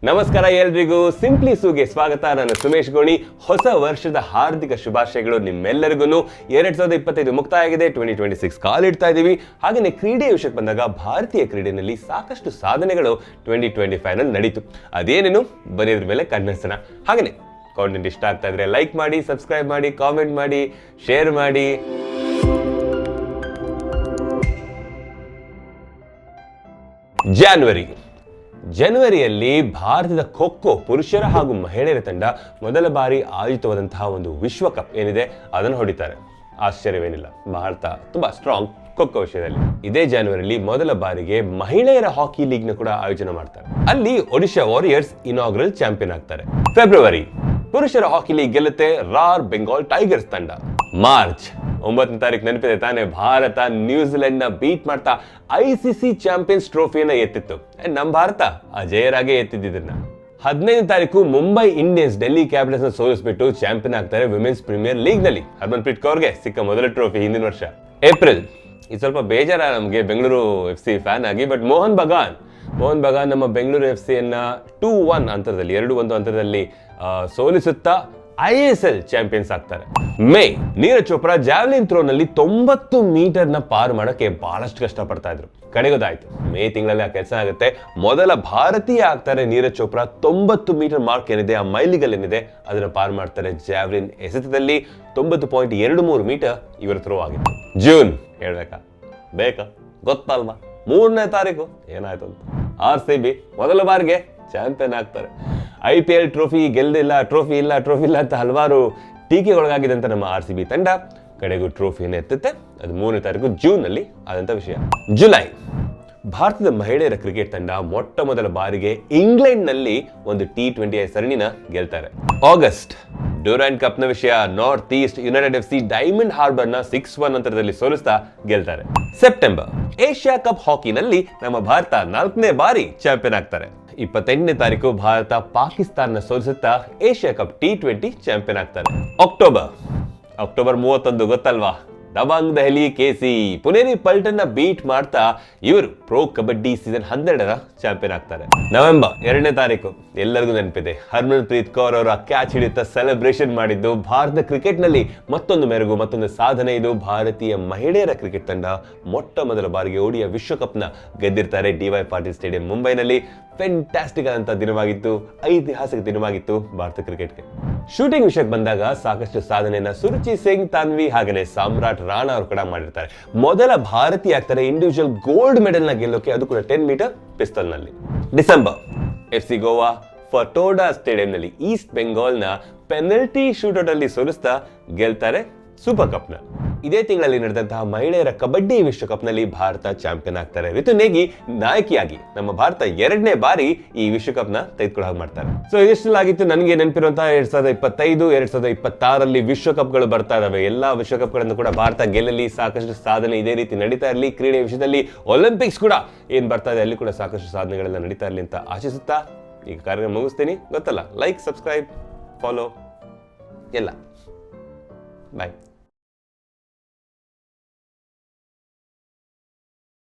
ನಮಸ್ಕಾರ ಎಲ್ರಿಗೂ, ಸಿಂಪ್ಲಿ ಸೂಗೆ ಸ್ವಾಗತ. ನಾನು ಸುಮೇಶ್ ಗೋಣಿ. ಹೊಸ ವರ್ಷದ ಹಾರ್ದಿಕ ಶುಭಾಶಯಗಳು ನಿಮ್ಮೆಲ್ಲರಿಗೂ. 2025 ಮುಕ್ತಾಯ ಆಗಿದೆ, 2026 ಕಾಲಿಡ್ತಾ ಇದೀವಿ. ಹಾಗೆಯೇ ಕ್ರೀಡೆ ವಿಷಯಕ್ಕೆ ಬಂದಾಗ ಭಾರತೀಯ ಕ್ರೀಡೆಯಲ್ಲಿ ಸಾಕಷ್ಟು ಸಾಧನೆಗಳು 2025 ನಲ್ಲಿ ನಡೀತು. ಅದೇನೇನು ಬರೆಯೋದ್ರ ಮೇಲೆ ಕಣ್ಣರಿಸೋಣ. ಹಾಗೆಯೇ ಕಾಂಟೆಂಟ್ ಇಷ್ಟ ಆಗ್ತಾ ಇದ್ರೆ ಲೈಕ್ ಮಾಡಿ, ಸಬ್ಸ್ಕ್ರೈಬ್ ಮಾಡಿ, ಕಾಮೆಂಟ್ ಮಾಡಿ, ಶೇರ್ ಮಾಡಿ. ಜನವರಿಯಲ್ಲಿ ಭಾರತದ ಖೋ ಪುರುಷರ ಹಾಗೂ ಮಹಿಳೆಯರ ತಂಡ ಮೊದಲ ಬಾರಿ ಆಯೋಜಿತವಾದಂತಹ ಒಂದು ವಿಶ್ವಕಪ್ ಏನಿದೆ ಅದನ್ನು ಹೊಡಿತಾರೆ. ಆಶ್ಚರ್ಯವೇನಿಲ್ಲ, ಭಾರತ ತುಂಬಾ ಸ್ಟ್ರಾಂಗ್ ಖೋ ವಿಷಯದಲ್ಲಿ. ಇದೇ ಜನವರಿಯಲ್ಲಿ ಮೊದಲ ಬಾರಿಗೆ ಮಹಿಳೆಯರ ಹಾಕಿ ಲೀಗ್ ನ ಕೂಡ ಆಯೋಜನೆ ಮಾಡ್ತಾರೆ. ಅಲ್ಲಿ ಒಡಿಶಾ ವಾರಿಯರ್ಸ್ ಇನಾಗ್ರಲ್ ಚಾಂಪಿಯನ್ ಆಗ್ತಾರೆ. ಫೆಬ್ರವರಿ ಪುರುಷರ ಹಾಕಿ ಲೀಗ್ ಗೆಲ್ಲುತ್ತೆ ರಾರ್ ಬೆಂಗಾಲ್ ಟೈಗರ್ಸ್ ತಂಡ. ಮಾರ್ಚ್ 9ನೇ ತಾರೀಕು ನೆನಪಿದೆ ತಾನೆ, ಭಾರತ ನ್ಯೂಜಿಲೆಂಡ್ ನ ಬೀಟ್ ಮಾಡ್ತಾ ICC ಚಾಂಪಿಯನ್ಸ್ ಟ್ರೋಫಿಯನ್ನ ಎತ್ತಿತ್ತು. ನಮ್ಮ ಭಾರತ ಅಜೇಯರಾಗೆ ಎತ್ತಿದ್ದನ್ನ. 15ನೇ ತಾರೀಕು ಮುಂಬೈ ಇಂಡಿಯನ್ಸ್ ಡೆಲ್ಲಿ ಕ್ಯಾಪಿಟಲ್ಸ್ ನ ಸೋಲಿಸ್ಬಿಟ್ಟು ಚಾಂಪಿಯನ್ ಆಗ್ತಾರೆ ವಿಮೆನ್ಸ್ ಪ್ರೀಮಿಯರ್ ಲೀಗ್ ನಲ್ಲಿ. ಹರ್ಮನ್ಪ್ರೀತ್ ಕೌರ್ಗೆ ಸಿಕ್ಕ ಮೊದಲ ಟ್ರೋಫಿ ಹಿಂದಿನ ವರ್ಷ. ಏಪ್ರಿಲ್ ಇದು ಸ್ವಲ್ಪ ಬೇಜಾರ ನಮಗೆ ಬೆಂಗಳೂರು FC ಫ್ಯಾನ್ ಆಗಿ, ಬಟ್ ಮೋಹನ್ ಬಗಾನ್ ನಮ್ಮ ಬೆಂಗಳೂರು FC ಯನ್ನ 2-1 ಅಂತರದಲ್ಲಿ 2-1 ಅಂತರದಲ್ಲಿ ಸೋಲಿಸುತ್ತಾ ISL ಚಾಂಪಿಯನ್ಸ್ ಆಗ್ತಾರೆ. ಮೇ ನೀರಜ್ ಚೋಪ್ರಾ ಜಾವ್ಲಿನ್ ಥ್ರೋ ನಲ್ಲಿ 90 ಮೀಟರ್ ನ ಪಾರ್ ಮಾಡಕ್ಕೆ ಬಹಳಷ್ಟು ಕಷ್ಟಪಡ್ತಾ ಇದ್ರು. ಕಡೆಗೋದಾಯ್ತು, ಮೇ ತಿಂಗಳಲ್ಲಿ ಆ ಕೆಲಸ ಆಗುತ್ತೆ. ಮೊದಲ ಭಾರತೀಯ ಆಗ್ತಾರೆ ನೀರಜ್ ಚೋಪ್ರಾ. 90 ಮೀಟರ್ ಮಾರ್ಕ್ ಏನಿದೆ, ಆ ಮೈಲಿಗಲ್ ಏನಿದೆ ಅದನ್ನ ಪಾರ್ ಮಾಡ್ತಾರೆ. ಜಾವ್ಲಿನ್ ಎಸೆತದಲ್ಲಿ 90.23 ಮೀಟರ್ ಇವರ ಥ್ರೋ ಆಗಿತ್ತು. ಜೂನ್ ಹೇಳ್ಬೇಕಾ ಬೇಕಾ ಗೊತ್ತಲ್ವಾ, 3ನೇ ತಾರೀಕು ಏನಾಯ್ತು ಅಂತ. RCB ಮೊದಲ ಬಾರಿಗೆ ಚಾಂಪಿಯನ್ ಆಗ್ತಾರೆ. IPL ಟ್ರೋಫಿ ಗೆಲ್ದಿಲ್ಲ, ಟ್ರೋಫಿ ಇಲ್ಲ ಅಂತ ಹಲವಾರು ಟೀಕೆಗೊಳಗಾಗಿದಂತ ನಮ್ಮ RCB ತಂಡ ಕಡೆಗೂ ಟ್ರೋಫಿಯನ್ನು ಎತ್ತುತ್ತೆ. ಅದು 3ನೇ ತಾರೀಕು ಜೂನ್ ನಲ್ಲಿ ಆದಂತ ವಿಷಯ. ಜುಲೈ ಭಾರತದ ಮಹಿಳೆಯರ ಕ್ರಿಕೆಟ್ ತಂಡ ಮೊಟ್ಟ ಮೊದಲ ಬಾರಿಗೆ ಇಂಗ್ಲೆಂಡ್ ನಲ್ಲಿ ಒಂದು T20 ಸರಣಿನ ಗೆಲ್ತಾರೆ. ಆಗಸ್ಟ್ ಡ್ಯೂರಾಂಡ್ ಕಪ್ ನ ವಿಷಯ. North East United FC Diamond Harbour ನ 6-1 ಅಂತರದಲ್ಲಿ ಸೋಲಿಸ್ತಾ ಗೆಲ್ತಾರೆ. ಸೆಪ್ಟೆಂಬರ್ ಏಷ್ಯಾ ಕಪ್ ಹಾಕಿನಲ್ಲಿ ನಮ್ಮ ಭಾರತ 4ನೇ ಬಾರಿ ಚಾಂಪಿಯನ್ ಆಗ್ತಾರೆ. 28ನೇ ತಾರೀಕು ಭಾರತ ಪಾಕಿಸ್ತಾನ ಸೋಲಿಸುತ್ತಾ ಏಷ್ಯಾ ಕಪ್ T20 ಚಾಂಪಿಯನ್ ಆಗ್ತಾರೆ. ಅಕ್ಟೋಬರ್ 31 ಗೊತ್ತಲ್ವಾ, ದಬಾಂಗ್ ದೆಹಲಿ KC ಪುನೇರಿ ಪಲ್ಟನ್ ನ ಬೀಟ್ ಮಾಡ್ತಾ ಇವರು ಪ್ರೋ ಕಬಡ್ಡಿ ಸೀಸನ್ 12ರ ಚಾಂಪಿಯನ್ ಆಗ್ತಾರೆ. ನವೆಂಬರ್ 2ನೇ ತಾರೀಕು ಎಲ್ಲರಿಗೂ ನೆನಪಿದೆ, ಹರ್ಮನ್ಪ್ರೀತ್ ಕೌರ್ ಅವರ ಕ್ಯಾಚ್ ಹಿಡಿಯುತ್ತಾ ಸೆಲೆಬ್ರೇಷನ್ ಮಾಡಿದ್ದು. ಭಾರತ ಕ್ರಿಕೆಟ್ ನಲ್ಲಿ ಮತ್ತೊಂದು ಮೆರುಗು, ಮತ್ತೊಂದು ಸಾಧನೆ ಇದು. ಭಾರತೀಯ ಮಹಿಳೆಯರ ಕ್ರಿಕೆಟ್ ತಂಡ ಮೊಟ್ಟ ಮೊದಲ ಬಾರಿಗೆ ODI ವಿಶ್ವಕಪ್ ನ ಗೆದ್ದಿರ್ತಾರೆ DY ಪಾಟೀಲ್ ಸ್ಟೇಡಿಯಂ ಮುಂಬೈನಲ್ಲಿ. ಫ್ಯಾಂಟಾಸ್ಟಿಕ್ ಆದಂತ ದಿನವಾಗಿತ್ತು, ಐತಿಹಾಸಿಕ ದಿನವಾಗಿತ್ತು ಭಾರತ ಕ್ರಿಕೆಟ್ಗೆ. ಶೂಟಿಂಗ್ ವಿಷಯಕ್ಕೆ ಬಂದಾಗ ಸಾಕಷ್ಟು ಸಾಧನೆಯನ್ನ ಸುರುಚಿ ಸಿಂಗ್, ತಾನ್ವಿ ಹಾಗೇನೆ ಸಾಮ್ರಾಟ್ ರಾಣಾ ಅವರು ಕೂಡ ಮಾಡಿರ್ತಾರೆ. ಮೊದಲ ಭಾರತೀಯ ಆಗ್ತಾರೆ ಇಂಡಿವಿಜುವಲ್ ಗೋಲ್ಡ್ ಮೆಡಲ್ ನ ಗೆಲ್ಲೋಕೆ, ಅದು ಕೂಡ 10 ಮೀಟರ್ ಪಿಸ್ತಲ್ ನಲ್ಲಿ. ಡಿಸೆಂಬರ್ FC ಗೋವಾ ಫಟೋಡಾ ಸ್ಟೇಡಿಯಂ ನಲ್ಲಿ ಈಸ್ಟ್ ಬೆಂಗಾಲ್ ನ ಪೆನಲ್ಟಿ ಶೂಟೌಟ್ ಅಲ್ಲಿ ಸೋಲಿಸ್ತಾ ಗೆಲ್ತಾರೆ ಸೂಪರ್ ಕಪ್ ನ. ಇದೇ ತಿಂಗಳಲ್ಲಿ ನಡೆದಂತಹ ಮಹಿಳೆಯರ ಕಬಡ್ಡಿ ವಿಶ್ವಕಪ್ ನಲ್ಲಿ ಭಾರತ ಚಾಂಪಿಯನ್ ಆಗ್ತಾರೆ. ರಿತು ನೇಗಿ ನಾಯಕಿಯಾಗಿ ನಮ್ಮ ಭಾರತ 2ನೇ ಬಾರಿ ಈ ವಿಶ್ವಕಪ್ ನ ತೆಗೆದುಕೊಳ್ಳೋ ಹಾಗೆ ಮಾಡ್ತಾರೆ. ಸೊ ಇಷ್ಟೆಲ್ಲಾಗಿತ್ತು ನನಗೆ ನೆನಪಿರುವಂತಹ 2025, 2026 ವಿಶ್ವಕಪ್ ಗಳು ಬರ್ತಾ ಇದಾವೆ. ಎಲ್ಲಾ ವಿಶ್ವಕಪ್ ಗಳನ್ನು ಕೂಡ ಭಾರತ ಗೆಲ್ಲಲಿ, ಸಾಕಷ್ಟು ಸಾಧನೆ ಇದೇ ರೀತಿ ನಡೀತಾ ಇರಲಿ. ಕ್ರೀಡೆ ವಿಷಯದಲ್ಲಿ ಒಲಿಂಪಿಕ್ಸ್ ಕೂಡ ಏನ್ ಬರ್ತಾ ಇದೆ ಅಲ್ಲಿ ಕೂಡ ಸಾಕಷ್ಟು ಸಾಧನೆಗಳೆಲ್ಲ ನಡೀತಾ ಇರಲಿ ಅಂತ ಆಶಿಸುತ್ತಾ ಈಗ ಕಾರ್ಯಕ್ರಮ ಮುಗಿಸ್ತೀನಿ. ಗೊತ್ತಲ್ಲ, ಲೈಕ್, ಸಬ್ಸ್ಕ್ರೈಬ್, ಫಾಲೋ ಎಲ್ಲ. ಬಾಯ್.